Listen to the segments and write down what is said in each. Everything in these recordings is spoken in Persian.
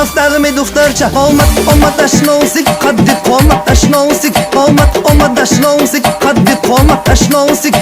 دفتر دفترچه آمد اشناسik قد قامت اشناسik آمد اشناسik قد قامت اشناسik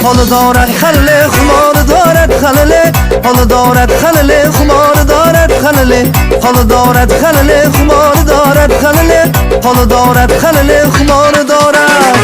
حال دارد خلل خمار دارد خلل حال دارد خلل خمار دارد خلل حال دارد خلل خمار دارد خلل حال دارد خلل خمار دارد